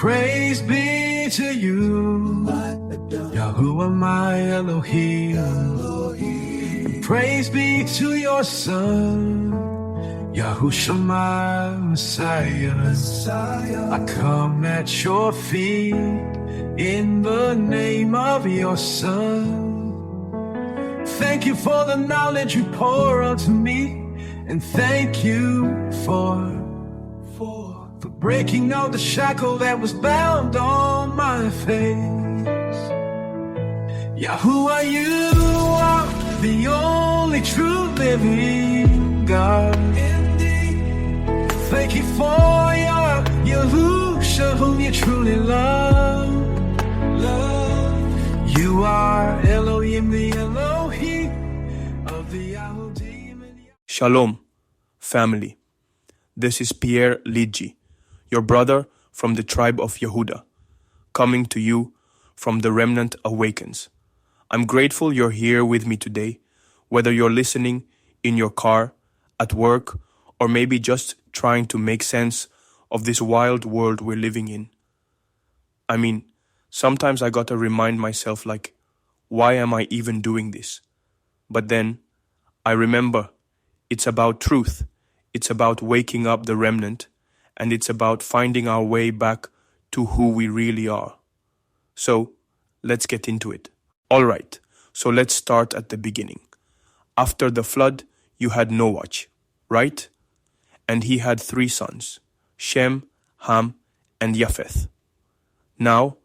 Praise be to you, Yahuwah my Elohim. Praise be to your Son, Yahushua my Messiah. I come at your feet in the name of your Son. Thank you for the knowledge you pour unto me, and thank you for breaking all the shackle that was bound on my face. Yahuwah, you are the only true living God. Thank you for your Yahusha, whom you truly love. You are Elohim, the Elohim of the Yahudim. Shalom, family. This is Pierre Lidji, your brother from the tribe of Yehuda, coming to you from the Remnant Awakens. I'm grateful you're here with me today, whether you're listening in your car, at work, or maybe just trying to make sense of this wild world we're living in. I mean, sometimes I gotta remind myself, like, why am I even doing this? But then I remember it's about truth. It's about waking up the remnant, and it's about finding our way back to who we really are. So, let's get into it. All right, so let's start at the beginning. After the flood, you had Noah, right? And he had 3 sons, Shem, Ham, and Japheth. Now,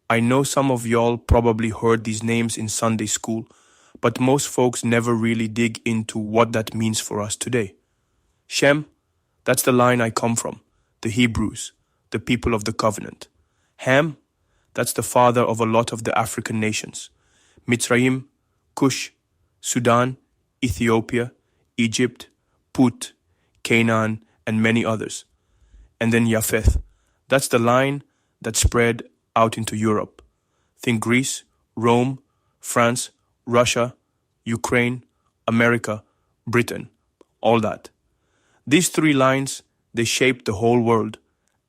I know some of y'all probably heard these names in Sunday school, but most folks never really dig into what that means for us today. Shem, that's the line I come from, the Hebrews, the people of the covenant. Ham, that's the father of a lot of the African nations, Mitzrayim, Cush, Sudan, Ethiopia, Egypt, Put, Canaan, and many others. And then Japheth, that's the line that spread out into Europe. Think Greece, Rome, France, Russia, Ukraine, America, Britain, all that. These 3 lines, they shaped the whole world,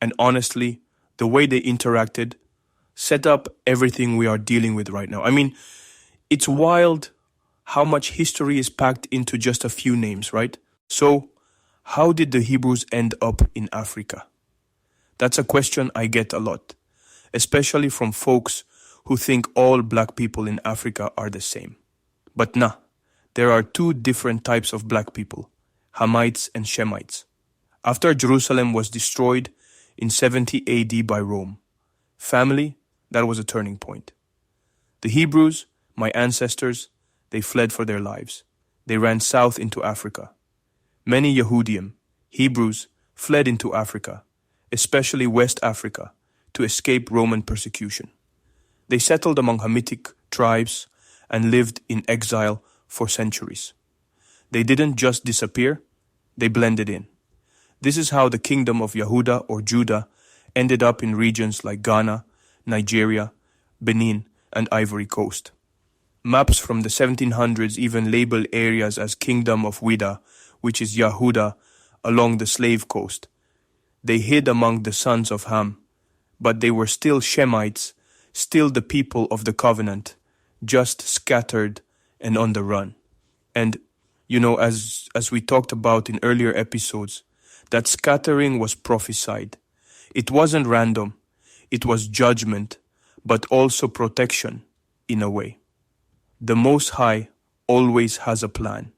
and honestly, the way they interacted set up everything we are dealing with right now. I mean, it's wild how much history is packed into just a few names, right? So, how did the Hebrews end up in Africa? That's a question I get a lot, especially from folks who think all black people in Africa are the same. But nah, there are 2 different types of black people, Hamites and Shemites. After Jerusalem was destroyed in 70 AD by Rome, family, that was a turning point. The Hebrews, my ancestors, they fled for their lives. They ran south into Africa. Many Yehudim, Hebrews, fled into Africa, especially West Africa, to escape Roman persecution. They settled among Hamitic tribes and lived in exile for centuries. They didn't just disappear, they blended in. This is how the kingdom of Yehuda or Judah ended up in regions like Ghana, Nigeria, Benin, and Ivory Coast. Maps from the 1700s even label areas as Kingdom of Wida, which is Yehuda, along the slave coast. They hid among the sons of Ham, but they were still Shemites, still the people of the covenant, just scattered and on the run. And, you know, as we talked about in earlier episodes, that scattering was prophesied. It wasn't random. It was judgment, but also protection, in a way. The Most High always has a plan,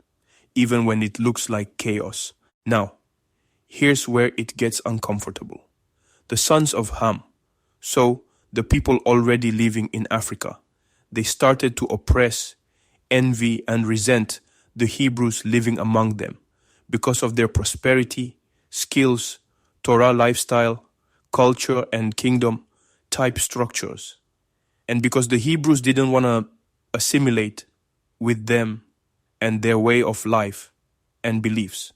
even when it looks like chaos. Now, here's where it gets uncomfortable. The sons of Ham, so the people already living in Africa, they started to oppress, envy, and resent the Hebrews living among them because of their prosperity, skills, Torah lifestyle, culture, and kingdom type structures. And because the Hebrews didn't want to assimilate with them and their way of life and beliefs.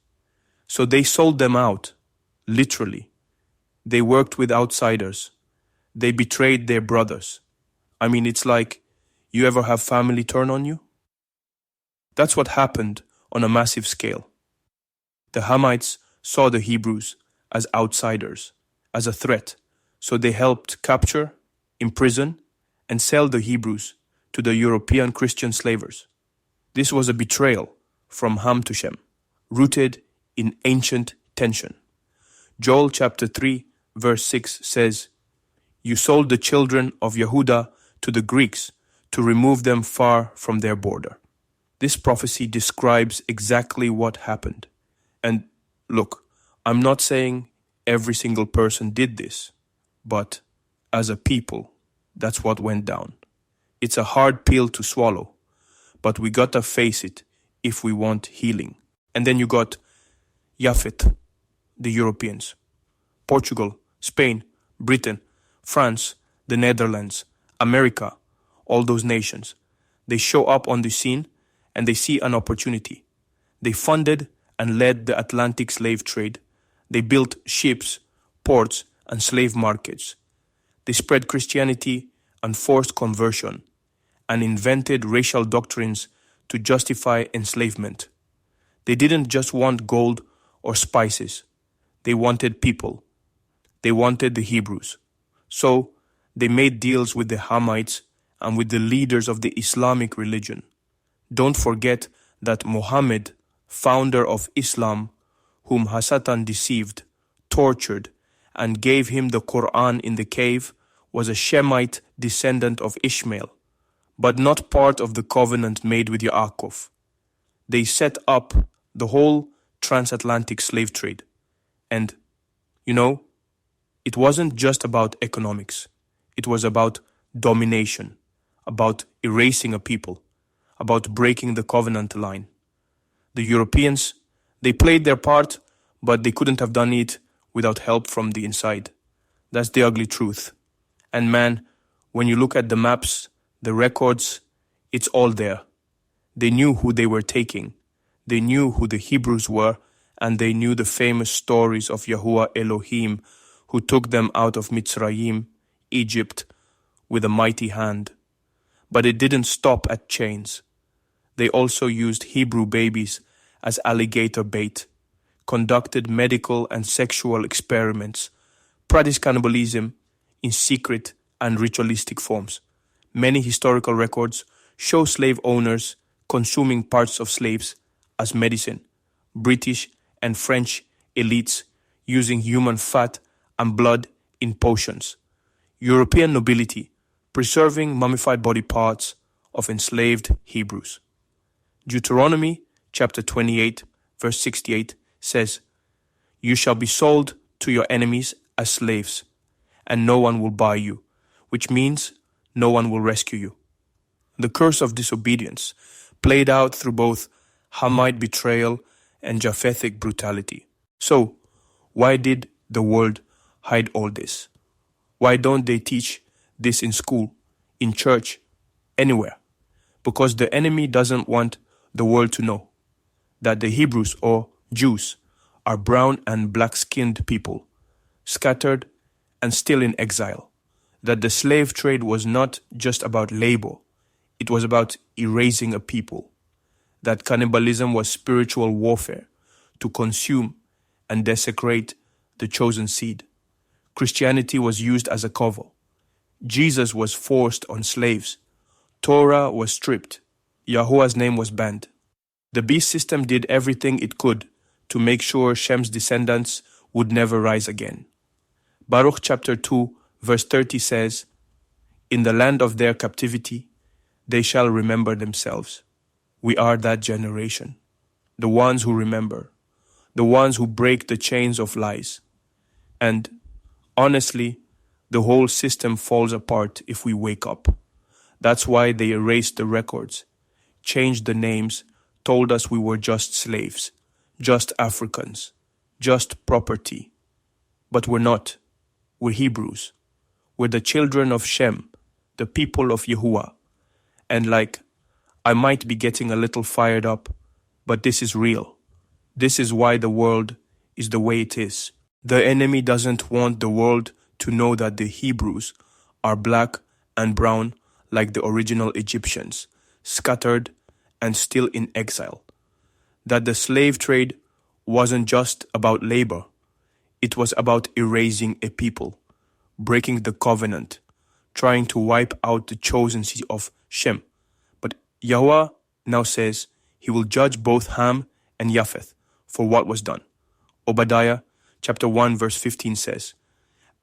So they sold them out, literally. They worked with outsiders. They betrayed their brothers. I mean, it's like, you ever have family turn on you? That's what happened on a massive scale. The Hamites saw the Hebrews as outsiders, as a threat, So they helped capture, imprison, and sell the Hebrews to the European Christian slavers. This was a betrayal from Ham to Shem, rooted in ancient tension. Joel chapter 3 verse 6 says, "You sold the children of Yehuda to the Greeks to remove them far from their border." This prophecy describes exactly what happened. And look, I'm not saying every single person did this, but as a people, that's what went down. It's a hard pill to swallow, but we gotta face it if we want healing. And then you got Japhet, the Europeans, Portugal, Spain, Britain, France, the Netherlands, America, all those nations. They show up on the scene and they see an opportunity. They funded and led the Atlantic slave trade. They built ships, ports, and slave markets. They spread Christianity and forced conversion, and invented racial doctrines to justify enslavement. They didn't just want gold or spices. They wanted people. They wanted the Hebrews. So they made deals with the Hamites and with the leaders of the Islamic religion. Don't forget that Muhammad, founder of Islam, whom Hasatan deceived, tortured, and gave him the Quran in the cave, was a Shemite descendant of Ishmael, but not part of the covenant made with Yaakov. They set up the whole transatlantic slave trade. And, it wasn't just about economics. It was about domination, about erasing a people, about breaking the covenant line. The Europeans, they played their part, but they couldn't have done it without help from the inside. That's the ugly truth. And man, when you look at the maps, the records, it's all there. They knew who they were taking. They knew who the Hebrews were, and they knew the famous stories of Yahuwah Elohim, who took them out of Mitzrayim, Egypt, with a mighty hand. But it didn't stop at chains. They also used Hebrew babies as alligator bait, conducted medical and sexual experiments, practiced cannibalism in secret and ritualistic forms. Many historical records show slave owners consuming parts of slaves as medicine. British and French elites using human fat and blood in potions. European nobility preserving mummified body parts of enslaved Hebrews. Deuteronomy chapter 28 verse 68 says, "You shall be sold to your enemies as slaves, and no one will buy you," which means no one will rescue you. The curse of disobedience played out through both Hamite betrayal and Japhethic brutality. So, why did the world hide all this? Why don't they teach this in school, in church, anywhere? Because the enemy doesn't want the world to know that the Hebrews or Jews are brown and black-skinned people, scattered and still in exile. That the slave trade was not just about labor, it was about erasing a people. That cannibalism was spiritual warfare to consume and desecrate the chosen seed. Christianity was used as a cover. Jesus was forced on slaves. Torah was stripped. Yahuwah's name was banned. The beast system did everything it could to make sure Shem's descendants would never rise again. Baruch chapter 2 verse 30 says, "In the land of their captivity, they shall remember themselves." We are that generation, the ones who remember, the ones who break the chains of lies. And honestly, the whole system falls apart if we wake up. That's why they erased the records, changed the names, told us we were just slaves, just Africans, just property. But we're not. We're Hebrews. We're the children of Shem, the people of Yahuwah. And I might be getting a little fired up, but this is real. This is why the world is the way it is. The enemy doesn't want the world to know that the Hebrews are black and brown like the original Egyptians, scattered and still in exile. That the slave trade wasn't just about labor. It was about erasing a people, breaking the covenant, trying to wipe out the chosen seed of Shem. But Yahweh now says he will judge both Ham and Japheth for what was done. Obadiah chapter 1 verse 15 says,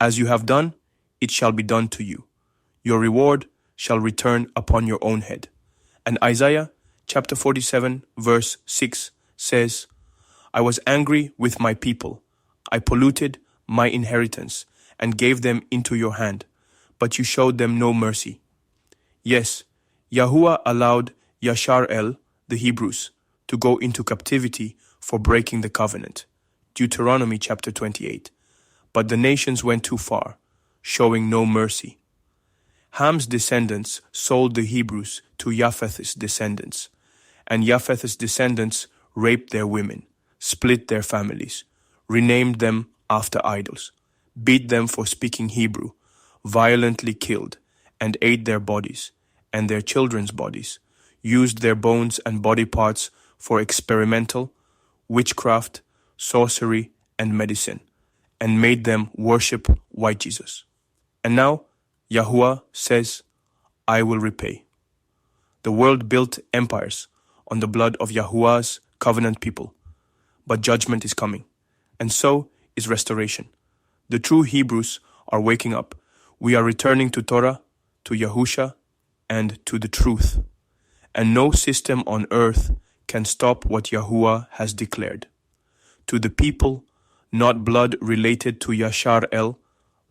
"As you have done, it shall be done to you. Your reward shall return upon your own head." And Isaiah chapter 47 verse 6 says, "I was angry with my people. I polluted my inheritance and gave them into your hand, but you showed them no mercy." Yes, Yahuwah allowed Yashar-el, the Hebrews, to go into captivity for breaking the covenant. Deuteronomy chapter 28. But the nations went too far, showing no mercy. Ham's descendants sold the Hebrews to Japheth's descendants, and Japheth's descendants raped their women, split their families, renamed them after idols, beat them for speaking Hebrew, violently killed, and ate their bodies and their children's bodies, used their bones and body parts for experimental, witchcraft, sorcery, and medicine, and made them worship white Jesus. And now, Yahuwah says, "I will repay." The world built empires on the blood of Yahuwah's covenant people, but judgment is coming, and so is restoration. The true Hebrews are waking up. We are returning to Torah, to Yahusha, and to the truth. And no system on earth can stop what Yahuwah has declared. To the people, not blood related to Yashar-el,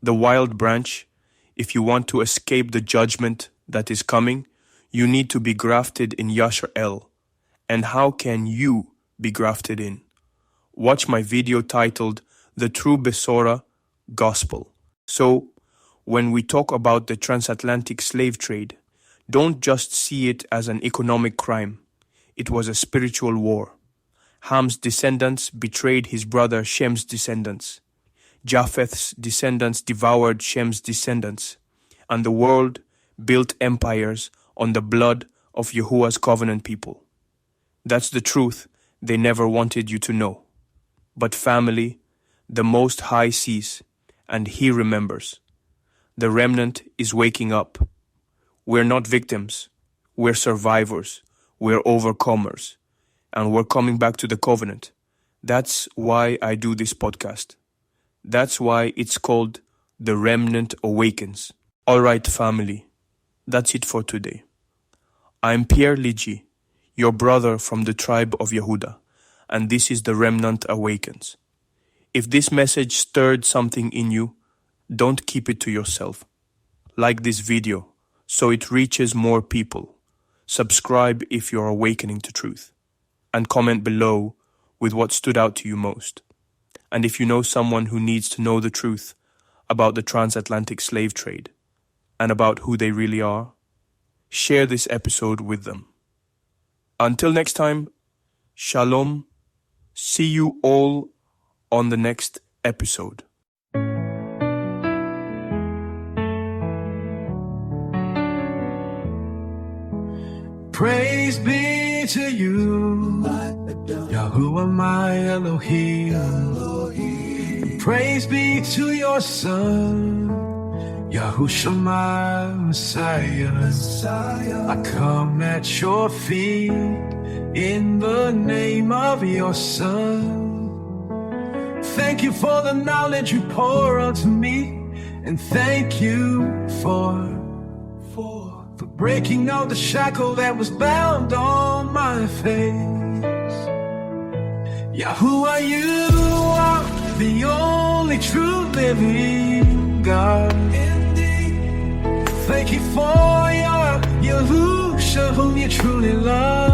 the wild branch, if you want to escape the judgment that is coming, you need to be grafted in Yashar-el. And how can you be grafted in? Watch my video titled The True Besora Gospel. So, when we talk about the transatlantic slave trade, don't just see it as an economic crime. It was a spiritual war. Ham's descendants betrayed his brother Shem's descendants. Japheth's descendants devoured Shem's descendants. And the world built empires on the blood of Yahuwah's covenant people. That's the truth they never wanted you to know. But family, the Most High sees, and He remembers. The remnant is waking up. We're not victims. We're survivors. We're overcomers. And we're coming back to the covenant. That's why I do this podcast. That's why it's called The Remnant Awakens. All right, family. That's it for today. I'm Pierre Ligi, your brother from the tribe of Yehuda, and this is The Remnant Awakens. If this message stirred something in you, don't keep it to yourself. Like this video so it reaches more people. Subscribe if you're awakening to truth. And comment below with what stood out to you most. And if you know someone who needs to know the truth about the transatlantic slave trade and about who they really are, share this episode with them. Until next time, Shalom. See you all on the next episode. Praise be to you, Yahuwah my Elohim. Praise be to your Son, Yahushua my Messiah. I come at your feet in the name of your Son. Thank you for the knowledge you pour onto me, and thank you for breaking out the shackle that was bound on my face. Yahuwah, you are the only true living God. Thank you for your Yahusha, whom you truly love.